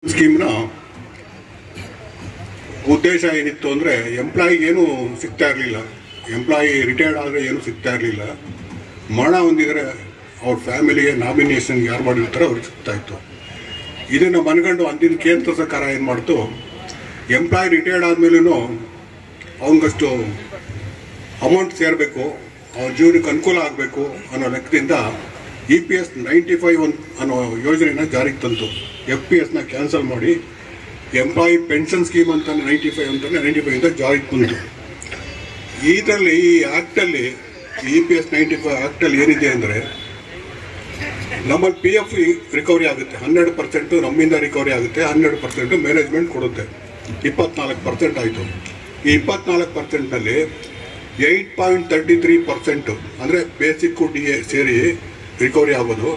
ಸ್ಕೀಮ್ನ ಉದ್ದೇಶ ಏನಿತ್ತು ಅಂದರೆ ಎಂಪ್ಲಾಯಿಗೆ ಏನು ಸಿಗ್ತಾ ಇರಲಿಲ್ಲ. ಎಂಪ್ಲಾಯಿ ರಿಟೈರ್ಡ್ ಆದರೆ ಏನು ಸಿಗ್ತಾ ಇರಲಿಲ್ಲ. ಮರಣ ಹೊಂದಿದರೆ ಅವ್ರ ಫ್ಯಾಮಿಲಿಗೆ ನಾಮಿನೇಷನ್ ಯಾರು ಮಾಡಿರ್ತಾರೆ ಅವ್ರಿಗೆ ಸಿಗ್ತಾ ಇತ್ತು. ಇದನ್ನು ಮನಗಂಡು ಅಂದಿನ ಕೇಂದ್ರ ಸರ್ಕಾರ ಏನು ಮಾಡ್ತು, ಎಂಪ್ಲಾಯಿ ರಿಟೈರ್ಡ್ ಆದಮೇಲೂ ಅವನಿಗಷ್ಟು ಅಮೌಂಟ್ ಸೇರಬೇಕು, ಅವನ ಜೀವನಕ್ಕೆ ಅನುಕೂಲ ಆಗಬೇಕು ಅನ್ನೋ ಲೆಕ್ಕದಿಂದ EPS 95 ಅನ್ನೋ ಯೋಜನೆನ ಜಾರಿಗೆ ತಂತು. FPSನ ಕ್ಯಾನ್ಸಲ್ ಮಾಡಿ ಎಂಪ್ಲಾಯಿ ಪೆನ್ಷನ್ ಸ್ಕೀಮ್ ಅಂತ 95 ಅಂತಾನೆ 95 ಅಂತ ಜಾರಿಗೆ ಬಂತು. ಇದರಲ್ಲಿ ಈ ಆ್ಯಕ್ಟಲ್ಲಿ EPS 95 ಆ್ಯಕ್ಟಲ್ಲಿ ಏನಿದೆ ಅಂದರೆ, ನಮ್ಮಲ್ಲಿ PF ರಿಕವರಿ ಆಗುತ್ತೆ 100%, ನಮ್ಮಿಂದ ರಿಕವರಿ ಆಗುತ್ತೆ 100%, ಮ್ಯಾನೇಜ್ಮೆಂಟ್ ಕೊಡುತ್ತೆ 24% ಆಯಿತು. ಈ 24%ನಲ್ಲಿ 8.33% ಅಂದರೆ ಬೇಸಿಕ್ಕು DA ಸೇರಿ ರಿಕವರಿ ಆಗೋದು.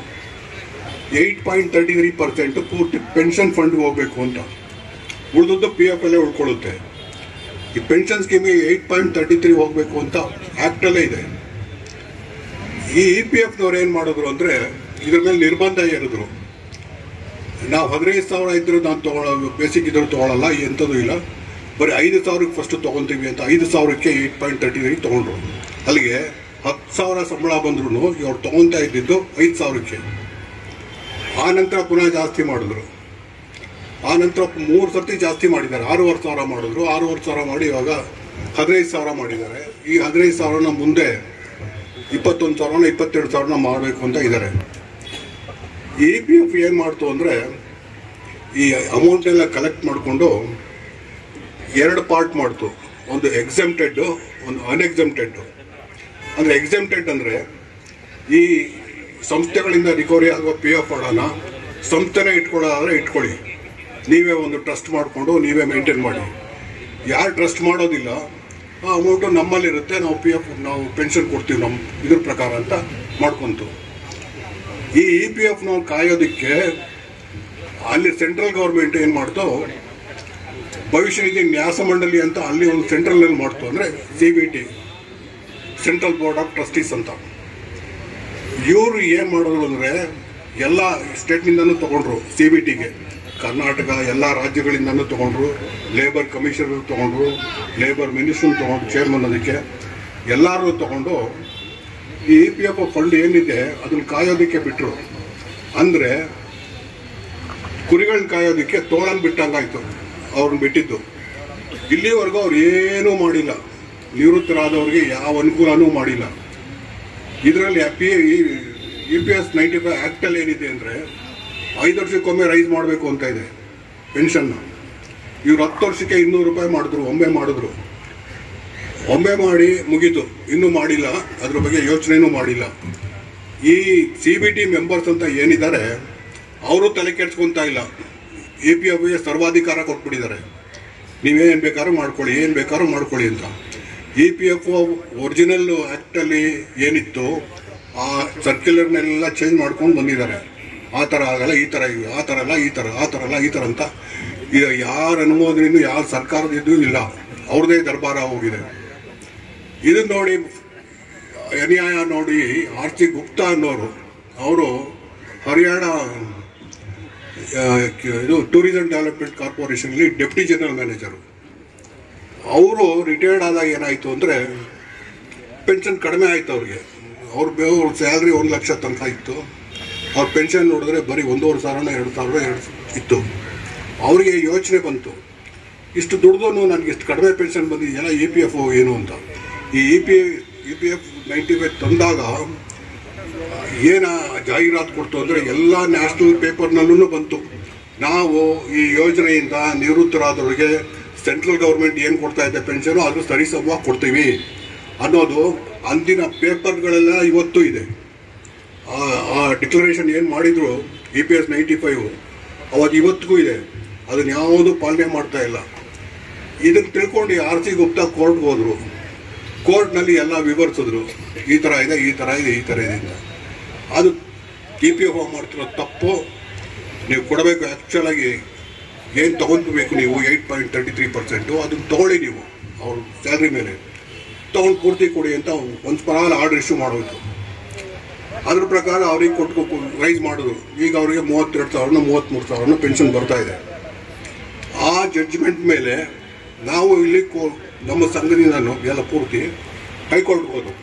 8.33% ಪೂರ್ತಿ ಪೆನ್ಷನ್ ಫಂಡ್ಗೆ ಹೋಗಬೇಕು ಅಂತ, ಉಳಿದದ್ದು PF ಅಲ್ಲೇ ಉಳ್ಕೊಳ್ಳುತ್ತೆ. ಈ ಪೆನ್ಷನ್ ಸ್ಕೀಮಿಗೆ 8.33 ಹೋಗಬೇಕು ಅಂತ ಆ್ಯಕ್ಟಲ್ಲೇ ಇದೆ. ಈ EPFನವ್ರು ಏನು ಮಾಡಿದ್ರು ಅಂದರೆ, ಇದ್ರ ಮೇಲೆ ನಿರ್ಬಂಧ ಏರಿದ್ರು. ನಾವು 15,000 ಇದ್ದರೂ ನಾನು ತೊಗೊಳ್ಳೋ, ಬೇಸಿಕ್ ಇದ್ರೂ ತೊಗೊಳ್ಳಲ್ಲ, ಎಂಥದ್ದು ಇಲ್ಲ, ಬರೀ 5,000ಕ್ಕೆ ಫಸ್ಟು ತೊಗೊತೀವಿ ಅಂತ 5,000ಕ್ಕೆ 8.33 ತೊಗೊಂಡ್ರು. ಅಲ್ಲಿಗೆ 10,000 ಸಂಬಳ ಬಂದ್ರೂ ಇವ್ರು ತೊಗೊತಾ ಇದ್ದಿದ್ದು 5,000ಕ್ಕೆ. ಆ ನಂತರ ಪುನಃ ಜಾಸ್ತಿ ಮಾಡಿದ್ರು. ಆ ನಂತರ 3 ಸರ್ತಿ ಜಾಸ್ತಿ ಮಾಡಿದ್ದಾರೆ. 6,500 ಮಾಡಿದ್ರು. 6,500 ಮಾಡಿ ಇವಾಗ 15,000 ಮಾಡಿದ್ದಾರೆ. ಈ 15,000ನ ಮುಂದೆ 21,000 22,000 ಮಾಡಬೇಕು ಅಂತ ಇದ್ದಾರೆ. EPF ಏನು ಮಾಡ್ತು ಅಂದರೆ, ಈ ಅಮೌಂಟೆಲ್ಲ ಕಲೆಕ್ಟ್ ಮಾಡಿಕೊಂಡು 2 ಪಾರ್ಟ್ ಮಾಡ್ತು. ಒಂದು ಎಕ್ಸೆಂಪ್ಟೆಡ್ಡು, ಒಂದು ಅನ್ಎಕ್ಸೆಂಪ್ಟೆಡ್ಡು. ಅಂದರೆ ಎಕ್ಸೆಂಪ್ಟೆಡ್ ಅಂದರೆ, ಈ ಸಂಸ್ಥೆಗಳಿಂದ ರಿಕವರಿ ಆಗುವ PF ಹಣನ ಸಂಸ್ಥೆನೇ ಇಟ್ಕೊಳ್ಳೋದಾದರೆ ಇಟ್ಕೊಳ್ಳಿ, ನೀವೇ ಒಂದು ಟ್ರಸ್ಟ್ ಮಾಡಿಕೊಂಡು ನೀವೇ ಮೇಂಟೈನ್ ಮಾಡಿ. ಯಾರು ಟ್ರಸ್ಟ್ ಮಾಡೋದಿಲ್ಲ ಆ ಅಮೌಂಟು ನಮ್ಮಲ್ಲಿರುತ್ತೆ, ನಾವು PF ನಾವು ಪೆನ್ಷನ್ ಕೊಡ್ತೀವಿ ನಮ್ಮ ಇದ್ರ ಪ್ರಕಾರ ಅಂತ ಮಾಡ್ಕೊಂತು. ಈ EPFನ ಕಾಯೋದಕ್ಕೆ ಅಲ್ಲಿ ಸೆಂಟ್ರಲ್ ಗೌರ್ಮೆಂಟ್ ಏನು ಮಾಡ್ತೋ, ಭವಿಷ್ಯ ನಿಧಿ ನ್ಯಾಸ ಮಂಡಳಿ ಅಂತ ಅಲ್ಲಿ ಒಂದು ಸೆಂಟ್ರಲ್ನಲ್ಲಿ ಮಾಡ್ತು. ಅಂದರೆ CBT, central board of trustees ಅಂತ. ಇವರು ಏನು ಮಾಡೋದು ಅಂದರೆ, ಎಲ್ಲ ಸ್ಟೇಟ್ನಿಂದನೂ ತೊಗೊಂಡ್ರು CBTಗೆ. ಕರ್ನಾಟಕ ಎಲ್ಲ ರಾಜ್ಯಗಳಿಂದನೂ ತೊಗೊಂಡ್ರು, ಲೇಬರ್ ಕಮಿಷನರ್ ತೊಗೊಂಡ್ರು, ಲೇಬರ್ ಮಿನಿಸ್ಟ್ರನ್ನ ತೊಗೊಂಡು ಚೇರ್ಮನ್, ಅದಕ್ಕೆ ಎಲ್ಲರೂ ತೊಗೊಂಡು ಈ EPF ಫಂಡ್ ಏನಿದೆ ಅದನ್ನು ಕಾಯೋದಕ್ಕೆ ಬಿಟ್ಟರು. ಅಂದರೆ ಕುರಿಗಳನ್ನ ಕಾಯೋದಕ್ಕೆ ತೋಳನ್ನು ಬಿಟ್ಟಂಗಾಯ್ತು ಅವ್ರನ್ನ ಬಿಟ್ಟಿದ್ದು. ಇಲ್ಲಿವರೆಗೂ ಅವ್ರು ಏನೂ ಮಾಡಿಲ್ಲ, ನಿವೃತ್ತರಾದವ್ರಿಗೆ ಯಾವ ಅನುಕೂಲನೂ ಮಾಡಿಲ್ಲ. ಇದರಲ್ಲಿ EPS 95 ಆ್ಯಕ್ಟಲ್ಲಿ ಏನಿದೆ ಅಂದರೆ, 5 ವರ್ಷಕ್ಕೊಮ್ಮೆ ರೈಸ್ ಮಾಡಬೇಕು ಅಂತ ಇದೆ ಪೆನ್ಷನ್ನ. ಇವ್ರು 10 ವರ್ಷಕ್ಕೆ 200 ರೂಪಾಯಿ ಮಾಡಿದ್ರು, ಒಮ್ಮೆ ಮಾಡಿ ಮುಗೀತು, ಇನ್ನೂ ಮಾಡಿಲ್ಲ, ಅದ್ರ ಬಗ್ಗೆ ಯೋಚನೆನೂ ಮಾಡಿಲ್ಲ. ಈ CBT ಮೆಂಬರ್ಸ್ ಅಂತ ಏನಿದ್ದಾರೆ ಅವರು ತಲೆ ಕೆಡ್ಸ್ಕೊತಾ ಇಲ್ಲ. EPFಗೆ ಸರ್ವಾಧಿಕಾರ ಕೊಟ್ಬಿಟ್ಟಿದ್ದಾರೆ, ನೀವೇನು ಬೇಕಾದ್ರೂ ಮಾಡ್ಕೊಳ್ಳಿ, ಏನು ಬೇಕಾದ್ರೂ ಮಾಡ್ಕೊಳ್ಳಿ ಅಂತ. EPF ಒರಿಜಿನಲ್ ಆ್ಯಕ್ಟಲ್ಲಿ ಏನಿತ್ತು ಆ ಸರ್ಕ್ಯುಲರ್ನೆಲ್ಲ ಚೇಂಜ್ ಮಾಡ್ಕೊಂಡು ಬಂದಿದ್ದಾರೆ. ಆ ಥರ ಆಗಲ್ಲ, ಈ ಥರ, ಆ ಥರ ಅಲ್ಲ, ಈ ಥರ, ಆ ಥರ ಅಲ್ಲ, ಈ ಥರ ಅಂತ. ಈಗ ಯಾರ ಅನುಮೋದನೆಯೂ ಯಾವ ಸರ್ಕಾರದಿದ್ದು ಇಲ್ಲ, ಅವ್ರದ್ದೇ ದರ್ಬಾರ ಹೋಗಿದೆ. ಇದನ್ನು ನೋಡಿ, ಅನ್ಯಾಯ ನೋಡಿ RC ಗುಪ್ತಾ ಅನ್ನೋರು, ಅವರು ಹರಿಯಾಣ ಇದು ಟೂರಿಸಂ ಡೆವಲಪ್ಮೆಂಟ್ ಕಾರ್ಪೊರೇಷನ್ಲಿ ಡೆಪ್ಟಿ ಜನರಲ್ ಮ್ಯಾನೇಜರು. ಅವರು ರಿಟೈರ್ಡ್ ಆದಾಗ ಏನಾಯಿತು ಅಂದರೆ, ಪೆನ್ಷನ್ ಕಡಿಮೆ ಆಯಿತು ಅವ್ರಿಗೆ. ಅವ್ರ ಸ್ಯಾಲ್ರಿ 1 ಲಕ್ಷ ತನಕ ಇತ್ತು. ಅವ್ರ ಪೆನ್ಷನ್ ನೋಡಿದ್ರೆ ಬರೀ 1,500 2,000 ಇತ್ತು. ಅವರಿಗೆ ಯೋಚನೆ ಬಂತು, ಇಷ್ಟು ದುಡ್ದು ನನಗೆ ಇಷ್ಟು ಕಡಿಮೆ ಪೆನ್ಷನ್ ಬಂದಿದೆಯಲ್ಲ, EPF ಏನು ಅಂತ. ಈ EPF 95 ತಂದಾಗ ಏನ ಜಾಹೀರಾತು ಕೊಡ್ತು ಅಂದರೆ, ಎಲ್ಲ ನ್ಯಾಷನಲ್ ಪೇಪರ್ನಲ್ಲೂ ಬಂತು, ನಾವು ಈ ಯೋಜನೆಯಿಂದ ನಿವೃತ್ತರಾದವರಿಗೆ ಸೆಂಟ್ರಲ್ ಗೌರ್ಮೆಂಟ್ ಏನು ಕೊಡ್ತಾ ಇದೆ ಪೆನ್ಷನು, ಅದು ಸರಿಸಮವಾಗಿ ಕೊಡ್ತೀವಿ ಅನ್ನೋದು ಅಂದಿನ ಪೇಪರ್ಗಳೆಲ್ಲ ಇವತ್ತು ಇದೆ. ಆ ಡಿಕ್ಲರೇಷನ್ ಏನು ಮಾಡಿದ್ರು EPS 95 ಅವತ್ತು ಇವತ್ತಿಗೂ ಇದೆ. ಅದನ್ನು ಯಾವುದೂ ಪಾಲನೆ ಮಾಡ್ತಾ ಇಲ್ಲ. ಇದನ್ನು ತಿಳ್ಕೊಂಡು RC ಗುಪ್ತಾ ಕೋರ್ಟ್ಗೆ ಹೋದರು. ಕೋರ್ಟ್ನಲ್ಲಿ ಎಲ್ಲ ವಿವರಿಸಿದ್ರು, ಈ ಥರ ಇದೆ, ಈ ಥರ ಇದೆ, ಈ ಥರ ಇದೆ ಅಂತ. ಅದು EPF ಮಾಡ್ತಿರೋ ತಪ್ಪು. ನೀವು ಕೊಡಬೇಕು, ಆ್ಯಕ್ಚುಲಾಗಿ ಏನು ತೊಗೊಳ್ಬೇಕು ನೀವು 8.33%, ಅದನ್ನು ತೊಗೊಳ್ಳಿ ನೀವು ಅವ್ರ ಸ್ಯಾಲ್ರಿ ಮೇಲೆ ತೊಗೊಂಡು ಪೂರ್ತಿ ಕೊಡಿ ಅಂತ ಒಂದು ಪರಾಲ ಆರ್ಡರ್ ಇಶ್ಯೂ ಮಾಡೋದು. ಅದ್ರ ಪ್ರಕಾರ ಅವ್ರಿಗೆ ಕೊಟ್ಟು ರೈಸ್ ಮಾಡಿದ್ರು. ಈಗ ಅವರಿಗೆ 32,000 33,000 ಪೆನ್ಷನ್ ಬರ್ತಾ ಇದೆ. ಆ ಜಡ್ಜ್ಮೆಂಟ್ ಮೇಲೆ ನಾವು ಇಲ್ಲಿ ನಮ್ಮ ಸಂಘದಿಂದ ಎಲ್ಲ ಪೂರ್ತಿ ಹೈಕೋರ್ಟ್ಗೆ ಹೋದವು.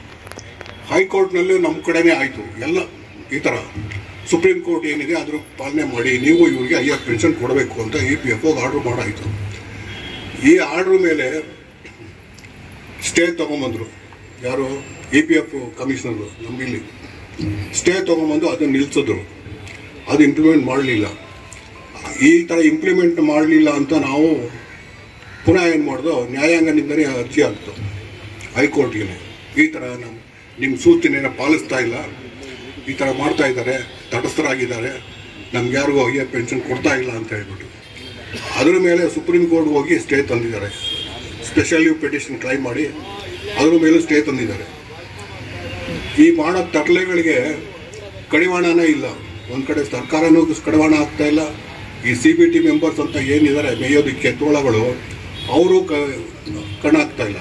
ಹೈಕೋರ್ಟ್ನಲ್ಲೂ ನಮ್ಮ ಕಡೆನೇ ಆಯಿತು. ಎಲ್ಲ ಈ ಥರ ಸುಪ್ರೀಂ ಕೋರ್ಟ್ ಏನಿದೆ ಅದ್ರ ಪಾಲನೆ ಮಾಡಿ ನೀವು ಇವರಿಗೆ ಹೈಯರ್ ಪೆನ್ಷನ್ ಕೊಡಬೇಕು ಅಂತ EPF ಆರ್ಡ್ರ್ ಮಾಡಾಯಿತು. ಈ ಆರ್ಡ್ರ್ ಮೇಲೆ ಸ್ಟೇ ತೊಗೊಂಬಂದರು. ಯಾರು EPF ಕಮಿಷನರು ನಮ್ಮಲ್ಲಿ ಸ್ಟೇ ತೊಗೊಂಬಂದು ಅದನ್ನು ನಿಲ್ಲಿಸಿದ್ರು. ಅದು ಇಂಪ್ಲಿಮೆಂಟ್ ಮಾಡಲಿಲ್ಲ. ಈ ಥರ ಇಂಪ್ಲಿಮೆಂಟ್ ಮಾಡಲಿಲ್ಲ ಅಂತ ನಾವು ಪುನಃ ಏನು ಮಾಡಿದೋ ನ್ಯಾಯಾಂಗದಿಂದಲೇ ಅರ್ಜಿ ಆಗ್ತು ಹೈಕೋರ್ಟ್ಗೆ. ಈ ಥರ ನಿಮ್ಮ ಸೂಚನೆಯನ್ನು ಪಾಲಿಸ್ತಾ ಇಲ್ಲ, ಈ ಥರ ಮಾಡ್ತಾ ಇದ್ದಾರೆ, ತಟಸ್ಥರಾಗಿದ್ದಾರೆ, ನಮ್ಗೆ ಯಾರಿಗೂ ಹೈಯರ್ ಪೆನ್ಷನ್ ಕೊಡ್ತಾ ಇಲ್ಲ ಅಂತ ಹೇಳ್ಬಿಟ್ಟು ಅದರ ಮೇಲೆ ಸುಪ್ರೀಂ ಕೋರ್ಟ್ಗೆ ಹೋಗಿ ಸ್ಟೇ ತಂದಿದ್ದಾರೆ. ಸ್ಪೆಷಲ್ ಲೀವ್ ಪಿಟಿಷನ್ ಟ್ರೈ ಮಾಡಿ ಅದ್ರ ಮೇಲೂ ಸ್ಟೇ ತಂದಿದ್ದಾರೆ. ಈ ಮಾಡೋ ತರಲೆಗಳಿಗೆ ಕಡಿವಾಣನೇ ಇಲ್ಲ. ಒಂದು ಕಡೆ ಸರ್ಕಾರನೂ ಕಡಿವಾಣ ಆಗ್ತಾ ಇಲ್ಲ. ಈ CBT ಮೆಂಬರ್ಸ್ ಅಂತ ಏನಿದ್ದಾರೆ ಮೇಯೋದಕ್ಕೆ ತೋಳಗಳು ಅವರು ಕಣಾಗ್ತಾ ಇಲ್ಲ.